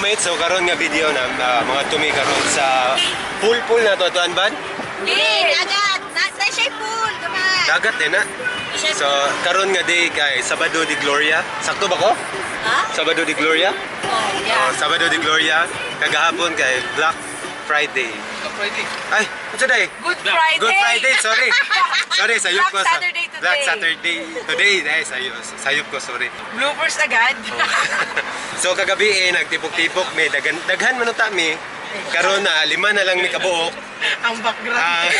roommate, so karon nga video na mga tumi karon sa pool na to tuan ban? Dagat! Nasa siya pool! Gamay! Dagat din na. So karon nga day kay Sabado de Gloria. Sakto ba ko? Ha? Sabado de Gloria? Oh, yeah. Sabado de Gloria. Kagahapon kay Black Friday. Ay, what's today? Good Friday! Good Friday, sorry. Sorry, sayop ko. Black Saturday today. Black Saturday today. Ay, sayop ko, sorry. Bloopers agad. So kagabi nagtipok-tipok may daghan man ta mi. Karon na 5 na lang mi kabuok. Ang background.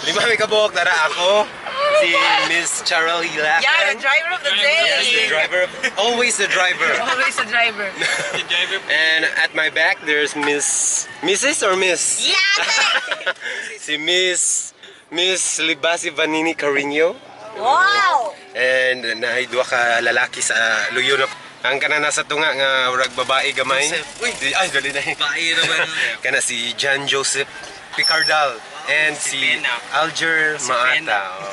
5 mi kabuok tara ako si Miss Charlie Lacan. Yeah, the driver of the day. Yes, the driver. Always the driver. Always the driver. And at my back there's Mrs. or Miss? Yeah! Si Miss Libasi Vanini Carino. Wow! And naidwa ka lalaki sa luyo na ang kana nasa tunga nga urag babae gamay. Uy, ay dali na. Babae naman. Kana si John Joseph Picardal and si Alger Maata.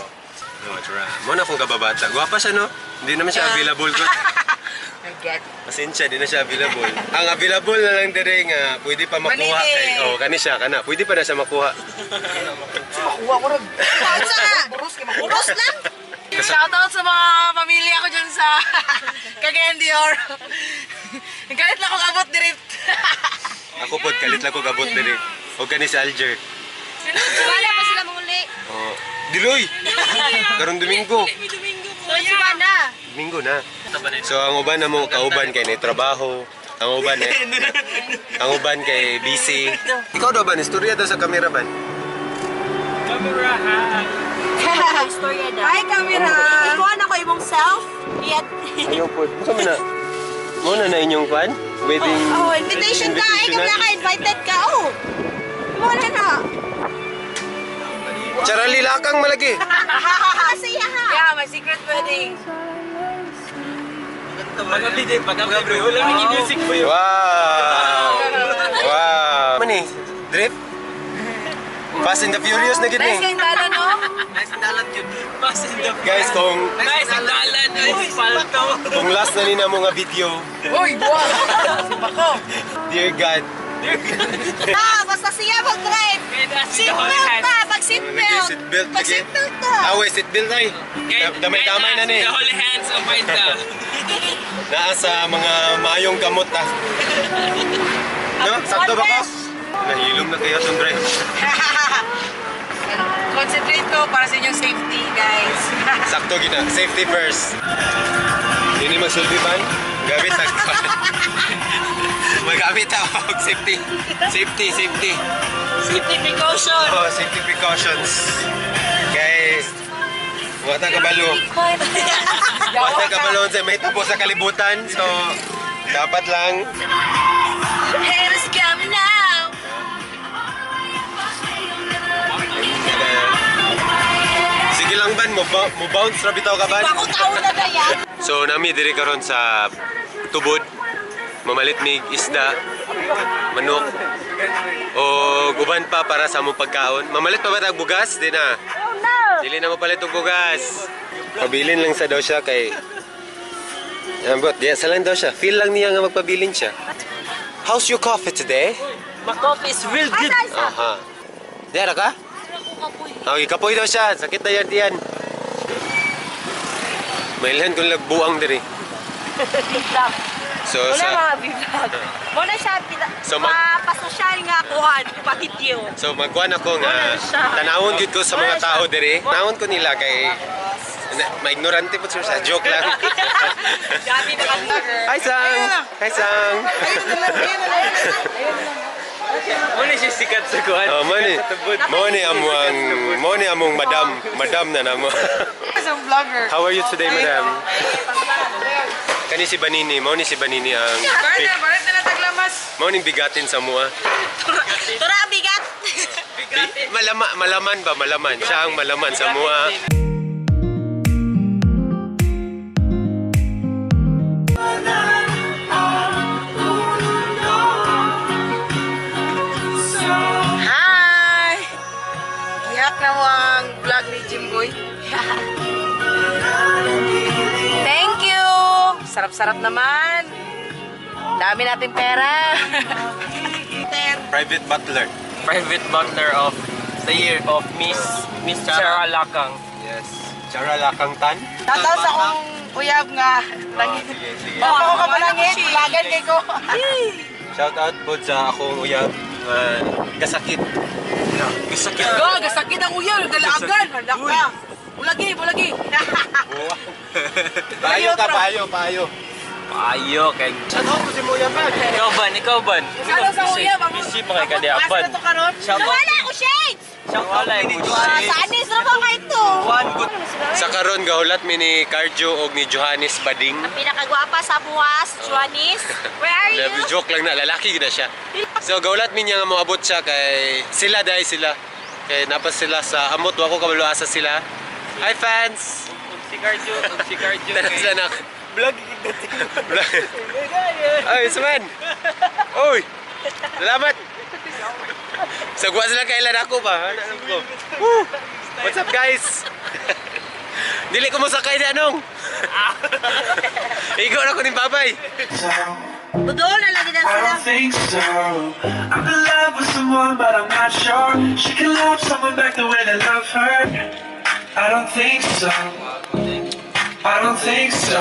Mo na kung kababata. Gwapa siya no? Hindi naman siya available ko. Forget. Pasensya, di na siya available. Ang available na lang dire nga pwede pa makuha kay kani siya kana. Pwede pa na siya makuha. Makuha ko rin. Burus lang. Shoutout sa mga pamilya ko dyan sa Cagayan de Oro. Galit lang akong abot direct. Ako pod kalit lang ko gabot dire. O kani si Alger. Wala pa sila muli. Oh, Diloy. Karong Domingo. So, sumana. Domingo na. So ang uban na mo kauban kay ni trabaho. Ang uban kay busy. Ikaw daw ba istorya daw sa camera ban? Istorya daw. Hi, camera! Ikuha na ko imong self. Yet. Ayaw po. Gusto mo na? Muna na inyong fan? Wedding... Oh, invitation ka. Ay, kung naka-invited ka. Oh. Wala na. Charali lakang malagi. Kasi ha. Yeah, my secret wedding. Pag-abri, wala nang music po yun. Wow! Wow! Mani, drip? Fast and the Furious na Nice gini. kayong dalan, no? Nice dalan yun. Fast and the Guys, kung Nice ang dalan. Nice palto. last na nina mga video, Uy, buwan! Bako! dear God, Basta siya mag-drive. Seatbelt ka! Pag-seatbelt! seatbelt lagi. Pag-seatbelt ka! Away, seatbelt ay. Damay-damay na ni. The holy hands of Maida. Naa sa mga mayong kamot ah. No? Sakto ba ko? Nahilom na kaya itong drive. Concentrate ko para sa inyong safety, guys. Sakto gina. Safety first. Hindi magsulbi man. Gamit ang... Magamit ako. Safety. Safety. Safety precaution. Oh, safety precautions. Guys, wata kabalo. Wata kabalo sa may tapos sa kalibutan. So, dapat lang. Haters coming now. Sige lang ban, mo bounce ra bitaw ka ban. Ako taon na ba yan? So, nami diri karon sa tubod. Mamalit mig isda, manok, o guban pa para sa mong pagkaon. Mamalit pa ba tag bugas? Di na. Dili na mapalit og bugas. Pabilin lang sa daw siya kay... But diya sa lang daw siya. Feel lang niya nga magpabilin siya. How's your coffee today? My coffee is real good. Aha. Diya ka? Okay, kapoy daw siya. Sakit na yan diyan. Mailhan kung nagbuang diri. So, Wala sa... mga vlog. Muna siya, So, pasosyal nga kuhan, pakityo. So magkuhan ako nga Wala siya. tanawon gyud ko sa mga Wala tao siya. dire. Tanawon ko nila kay maignorante po sa joke lang. Dami na vlogger. Hi Sang. Hi Sang. Muna siya sikat sa kuhan. Oh, mo ni among madam na namo. Isang vlogger. How are you today, madam? Kani si Banini, mo ni si Banini ang Barat na nataglamas. mo ning bigatin sa mua. Tura, bigat. Malaman ba? Malaman. Siya ang malaman sa mua. Hi! Iyak na mo ang vlog ni Jimboy. Thank you! Sarap-sarap naman. Dami natin pera. Private butler. Private butler of the year of Miss Sarah Lakang. Yes. Chara Lakang Tan. Tapos akong uyab nga. Sige, sige. Baka ako ka malangit. Lagan kay ko. Shout out po sa akong uyab. Kasakit. Kasakit. Gasakit ang uyab. Dalagan. Halaka. Bulagi. Payo ka, payo. Payo kay... Shout out po si Muya Pan. Ikaw ban. Ano sa uyab? Busy mga kadiapan. Asa to karon? Wala ko shades! Wala yung Saan is na ba kayo ito? Sa karon gahulat mi ni Carjo og ni Johannes Bading. Ang pinakagwapa sa buwas, Juanis. Where are you? Joke lang na, lalaki gina siya. So gahulat mi niya nga moabot siya kay sila dahil sila. Kay napas sila sa amot wa ko kabalo asa sila. Hi fans. Si Cardio. Tara sila nak. Vlog. Ay, Suman. Oy. Salamat. Sagwa sila kailan ako ba? Ano ko? Woo! What's up guys? Dili ko mo sakay ni anong. Igo na ko ni babay. Budol na lagi na I sila. don't think so. I'm in love with someone, but I'm not sure she can love someone back the way they love her. I don't think so. I don't think so.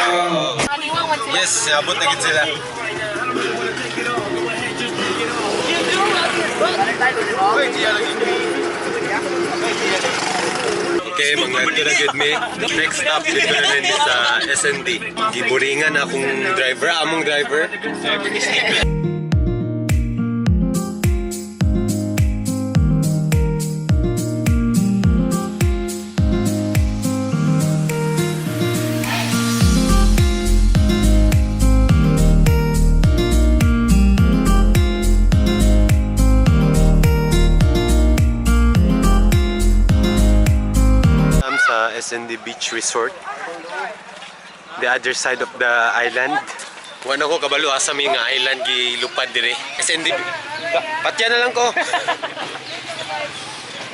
Yes, abot na gid sila. Okay, mga tulagid mi. Next stop dito na rin sa SND. Giburingan akong driver, among driver. Sa SND Beach Resort, the other side of the island. Kuha na ko kabalo asa may nga island gilupad dire. SND patya na lang ko.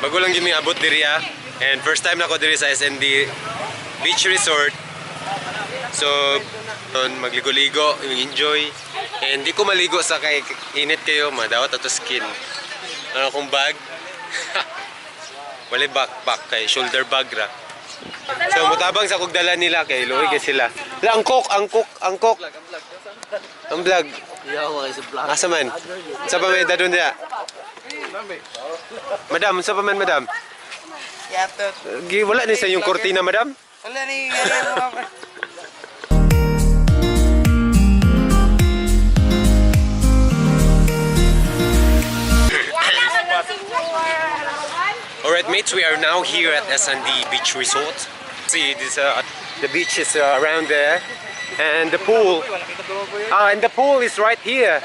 Bago lang gyud mi abot diri and first time na ko diri sa SND Beach Resort. So magligo-ligo, enjoy. And di ko maligo sa kay init kayo, madawat ato skin. Ano akong bag? Wala backpack kay shoulder bag ra. So mutabang sa kugdala nila kay luoy kay sila. La angkok. Ang vlog. Asa man? Sa pa may dadon dia? Madam, sa pa man madam? Yatot. Wala ni sa yung kortina madam? Wala ni. Alright mates, we are now here at SND Beach Resort. See, this, the beach is around there, and the pool is right here.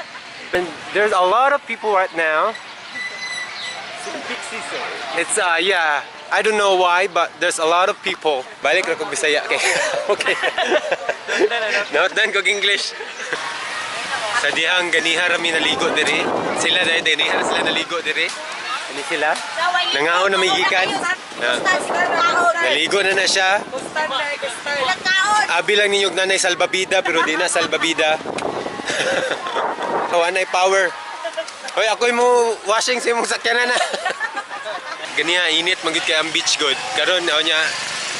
And there's a lot of people right now. It's yeah, I don't know why, but there's a lot of people. Balik ra ko Bisaya kay. Okay. Not done kog English. Sa dihang ganiha rami naligo diri. Sila dahil ganiha sila naligo diri. Ini sila. Nangaon na may gikan. Naligo na siya. Abi lang ninyog nanay salbabida pero di na salbabida. Anay power. Hoy ako'y mo washing sa imong sakyanan na. Ganiha init magid kay ang beach god. Karon nya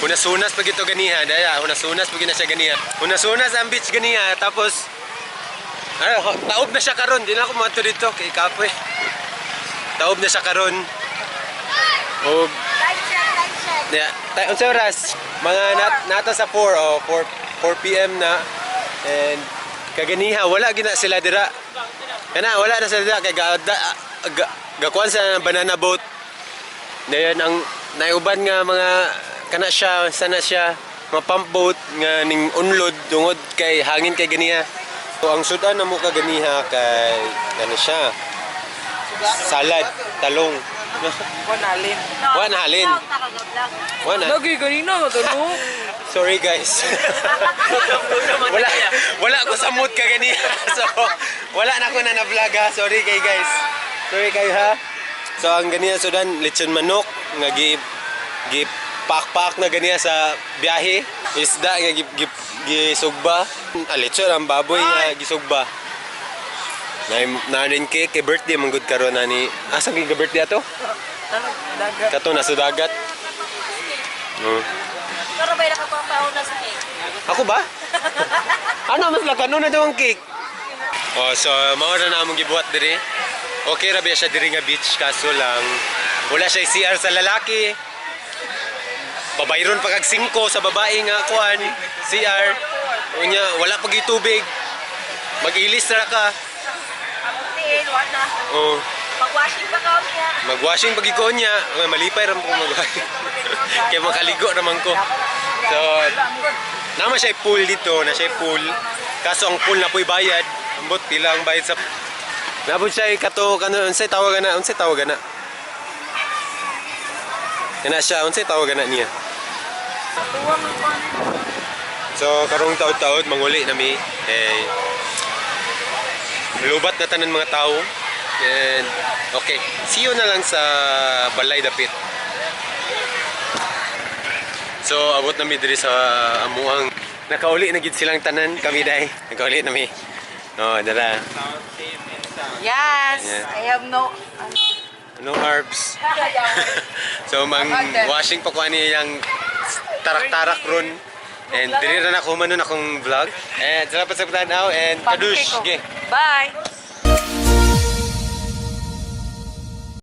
hunasunas pag ito ganiha. Daya hunasunas pag na siya ganiha. Hunasunas ang beach ganiha tapos taob na siya karon. Di na ako mato dito kay kapoy. Taob na siya karon. O yeah, unsa oras? Mga nata sa 4 PM na. And kaganiha wala gina sila dira. Kana wala na sila dira kay gakuan sa banana boat. Dayon ang naiuban nga mga kana siya sana siya mga pump boat nga ning unlod tungod kay hangin kay ganiha. So ang sudan na mo kaganiha kay ano siya? Salad, talong. Halin. Lagi ganina matulog. Sorry guys. wala ako sa mood ka ganiya. So wala na ako na vlog ha. Sorry kay guys. Sorry kayo ha. So ang ganiya sudan lechon manok nga gi pak na ganiya sa biyahe. Isda nga gisugba. Lechon ang baboy nga gisugba. Na rin cake kay birthday mong good karon ani. Asa gi birthday ato? Dagat. Kato na sa dagat. Pero ba nakapapaw na sa cake? Ako ba? Ano mas laka na daw ang cake? Oh, so mao na namong gibuhat diri. Okay ra ba siya diri nga beach kaso lang wala siya CR sa lalaki. Pabayron pa kag 5 sa babae nga kuan CR. Unya wala pag tubig. Mag-ilis ra ka. Wala. Oh, Mag-washing pa ka niya. mag-washing pag ikaw niya. Malipay ra mo mag-washing. Kaya makaligo naman ko. So, naman siya pool dito, na siya pool. Kaso ang pool na po'y bayad. Ambot pila ang bayad sa... Nabot siya kato, unsay tawagan na, unsay tawagan na. Kana siya, unsay tawagan na niya. So, karong taod-taod, manguli nami. Lubat na tanan mga tao. And, okay. See you na lang sa Balay Dapit. So, abot nami diri sa amuang. Nakauli na gid silang tanan kami dai. Nakauli nami. Oh, dala. Yes. Yeah. I have no... No herbs. So, washing pa ko ani yang tarak-tarak ron. And diri ra na ko manon akong vlog. And salamat sa pagtanaw and kadush. Okay. Bye!